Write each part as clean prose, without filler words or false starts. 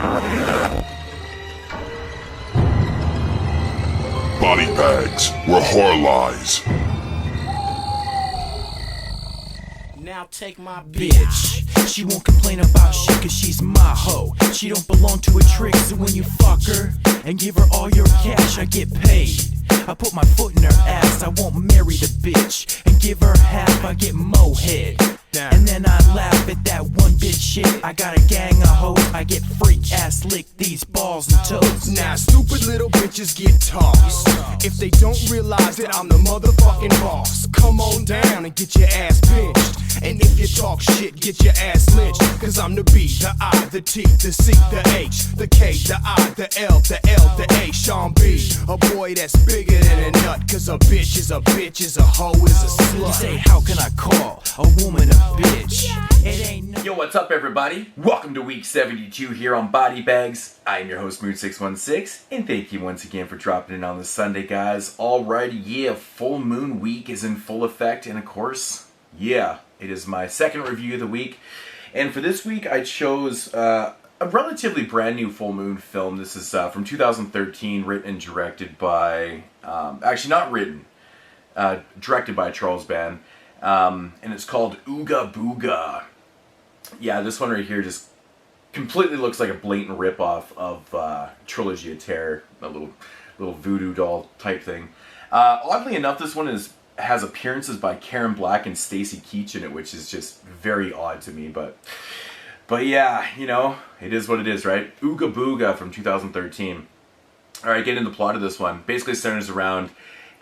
Body bags where horror lies. Now take my bitch. She won't complain about shit cause she's my hoe. She don't belong to a trick, so when you fuck her and give her all your cash, I get paid. I put my foot in her ass, I won't marry the bitch. And give her half, I get mo-head. And then I laugh at that one bitch shit. I got a gang of hoes, I get freak ass lick these balls and toes. Now stupid little bitches get tossed if they don't realize that I'm the motherfucking boss. Come on down and get your ass pinched. And if you talk shit, get your ass lynched. Cause I'm the B, the I, the T, the C, the H, the K, the I, the L, the L, the A, Sean B. A boy that's bigger than a nut. Cause a bitch is a bitch, is a hoe, is a slut. You say, how can I call a woman a bitch? It ain't no. Yo, what's up everybody? Welcome to week 72 here on Body Bags. I am your host Moodz616, and thank you once again for dropping in on this Sunday, guys. Alrighty, yeah, full moon week is in full effect, and of course, yeah, it is my second review of the week. And for this week, I chose a relatively brand new full moon film. This is from 2013, written and directed by, actually not written, directed by Charles Band. And it's called Ooga Booga. Yeah, this one right here just completely looks like a blatant ripoff of Trilogy of Terror, a little voodoo doll type thing. Oddly enough, this one has appearances by Karen Black and Stacy Keach in it, which is just very odd to me. But yeah, you know, it is what it is, right? Ooga Booga from 2013. All right, getting into the plot of this one. Basically centers around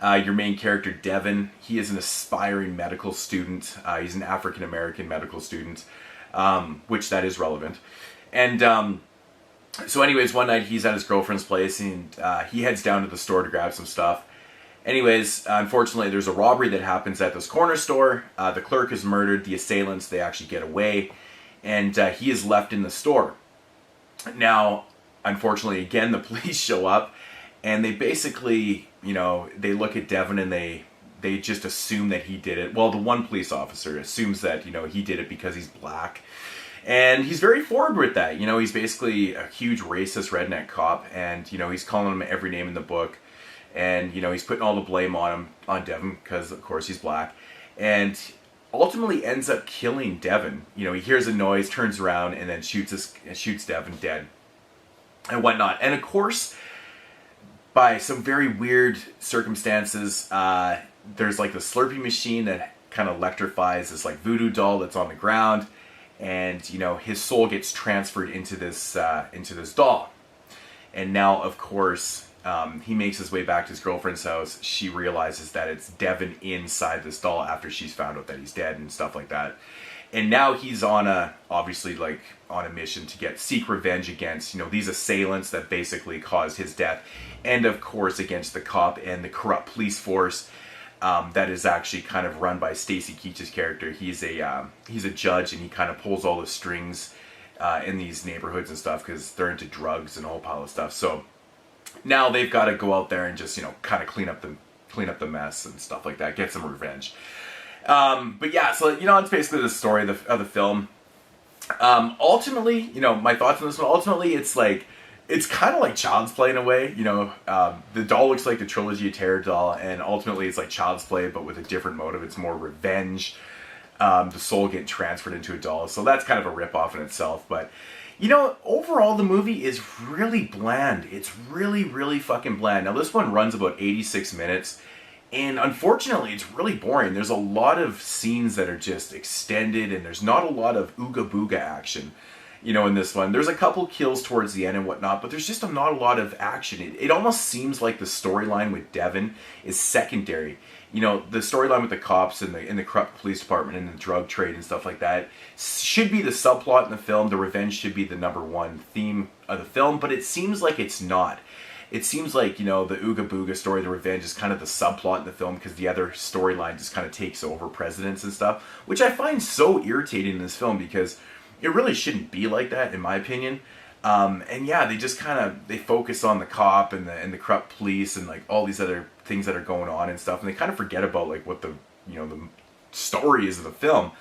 your main character, Devin. He is an aspiring medical student. He's an African-American medical student, which that is relevant. And so anyways, one night he's at his girlfriend's place, and he heads down to the store to grab some stuff. Anyways, unfortunately, there's a robbery that happens at this corner store. The clerk is murdered. The assailants, they actually get away. And he is left in the store. Now, unfortunately, again, the police show up. And they basically, you know, they look at Devin and they just assume that he did it. Well, the one police officer assumes that, you know, he did it because he's black. And he's very forward with that. You know, he's basically a huge racist redneck cop. And, you know, he's calling him every name in the book. And, you know, he's putting all the blame on Devin, because, of course, he's black. And ultimately ends up killing Devin. You know, he hears a noise, turns around, and then shoots Devin dead. And whatnot. And, of course, by some very weird circumstances, there's, like, the Slurpee machine that kind of electrifies this, like, voodoo doll that's on the ground. And, you know, his soul gets transferred into this doll. And now, of course, he makes his way back to his girlfriend's house. She realizes that it's Devin inside this doll after she's found out that he's dead and stuff like that. And now he's obviously on a mission to seek revenge against, you know, these assailants that basically caused his death. And of course against the cop and the corrupt police force that is actually kind of run by Stacy Keach's character. He's a judge, and he kind of pulls all the strings in these neighborhoods and stuff because they're into drugs and a whole pile of stuff. So now they've got to go out there and just, you know, kind of clean up the mess and stuff like that, get some revenge. But yeah, so, you know, it's basically the story of the film. Ultimately, you know, my thoughts on this one, ultimately it's kind of like Child's Play in a way. You know, the doll looks like the Trilogy of Terror doll, and ultimately it's like Child's Play, but with a different motive. It's more revenge. The soul getting transferred into a doll. So that's kind of a ripoff in itself, but you know, overall, the movie is really bland. It's really, really fucking bland. Now, this one runs about 86 minutes, and unfortunately, it's really boring. There's a lot of scenes that are just extended, and there's not a lot of Ooga Booga action, you know, in this one. There's a couple kills towards the end and whatnot, but there's just not a lot of action. It almost seems like the storyline with Devin is secondary. You know, the storyline with the cops and the corrupt police department and the drug trade and stuff like that should be the subplot in the film. The revenge should be the number one theme of the film, but it seems like it's not. It seems like, you know, the Ooga Booga story, the revenge, is kind of the subplot in the film because the other storyline just kind of takes over precedence and stuff, which I find so irritating in this film because it really shouldn't be like that, in my opinion. And yeah, they just they focus on the cop and the corrupt police and like all these other things that are going on and stuff, and they kind of forget about like what the, you know, the story is of the film.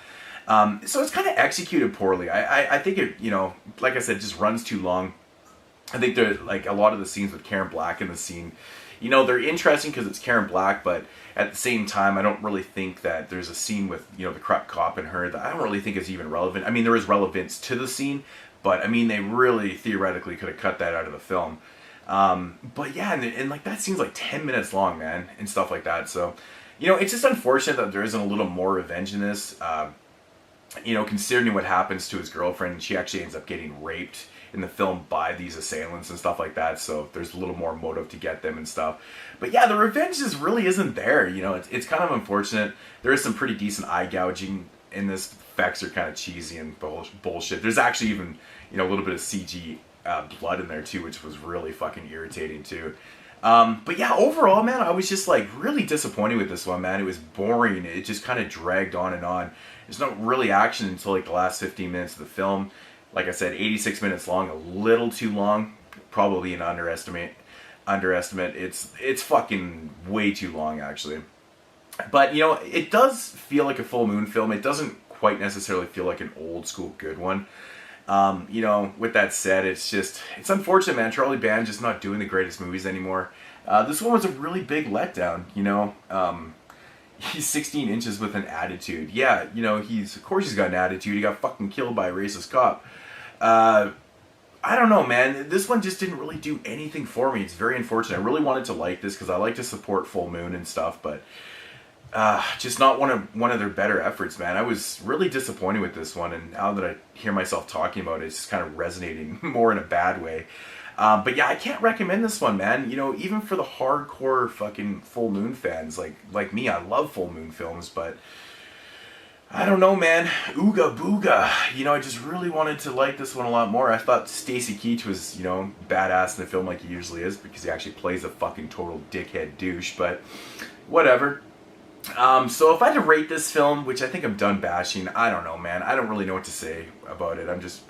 So it's kind of executed poorly. I think it, you know, like I said, just runs too long. I think they're like a lot of the scenes with Karen Black in the scene, you know, they're interesting because it's Karen Black, but at the same time, I don't really think that there's a scene with, you know, the corrupt cop and her that I don't really think is even relevant. I mean, there is relevance to the scene, but I mean, they really theoretically could have cut that out of the film. But yeah, and like that scene's like 10 minutes long, man, and stuff like that. So, you know, it's just unfortunate that there isn't a little more revenge in this. You know, considering what happens to his girlfriend, she actually ends up getting raped in the film by these assailants and stuff like that, so there's a little more motive to get them and stuff. But yeah, the revenge just really isn't there, you know, it's kind of unfortunate. There is some pretty decent eye gouging in this. Effects are kind of cheesy and bullshit. There's actually even, you know, a little bit of CG blood in there too, which was really fucking irritating too. But yeah, overall, man, I was just like really disappointed with this one, man. It was boring. It just kind of dragged on and on. There's not really action until like the last 15 minutes of the film. Like I said, 86 minutes long, a little too long. Probably an underestimate. It's fucking way too long, actually. But, you know, it does feel like a full moon film. It doesn't quite necessarily feel like an old school good one. You know, with that said, it's unfortunate, man. Charlie Band just not doing the greatest movies anymore. This one was a really big letdown, you know. He's 16 inches with an attitude. Yeah, you know, of course he's got an attitude. He got fucking killed by a racist cop. I don't know, man. This one just didn't really do anything for me. It's very unfortunate. I really wanted to like this because I like to support Full Moon and stuff, but just not one of their better efforts, man. I was really disappointed with this one, and now that I hear myself talking about it, it's just kind of resonating more in a bad way. But yeah, I can't recommend this one, man. You know, even for the hardcore fucking Full Moon fans like me, I love Full Moon films, but I don't know, man. Ooga Booga. You know, I just really wanted to like this one a lot more. I thought Stacy Keach was, you know, badass in the film like he usually is, because he actually plays a fucking total dickhead douche, but whatever. So if I had to rate this film, which I think I'm done bashing, I don't know, man. I don't really know what to say about it. I'm just,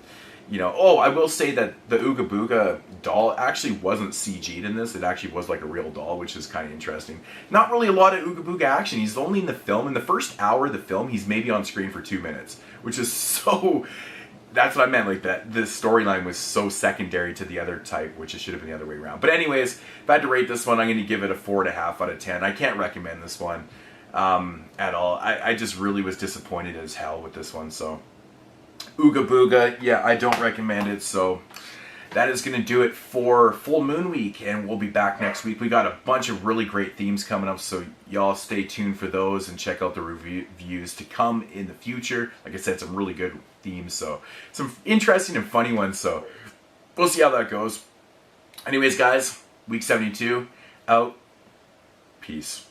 you know, oh, I will say that the Ooga Booga doll actually wasn't CG'd in this. It actually was like a real doll, which is kind of interesting. Not really a lot of Ooga Booga action. He's only in the film. In the first hour of the film, he's maybe on screen for 2 minutes, which is so... That's what I meant, like that the storyline was so secondary to the other type, which it should have been the other way around. But anyways, if I had to rate this one, I'm going to give it a 4.5 out of 10. I can't recommend this one at all. I just really was disappointed as hell with this one, so... Ooga Booga, yeah, I don't recommend it, so that is going to do it for Full Moon Week, and we'll be back next week. We got a bunch of really great themes coming up, so y'all stay tuned for those and check out the reviews to come in the future. Like I said, some really good themes, so some interesting and funny ones, so we'll see how that goes. Anyways, guys, week 72, out. Peace.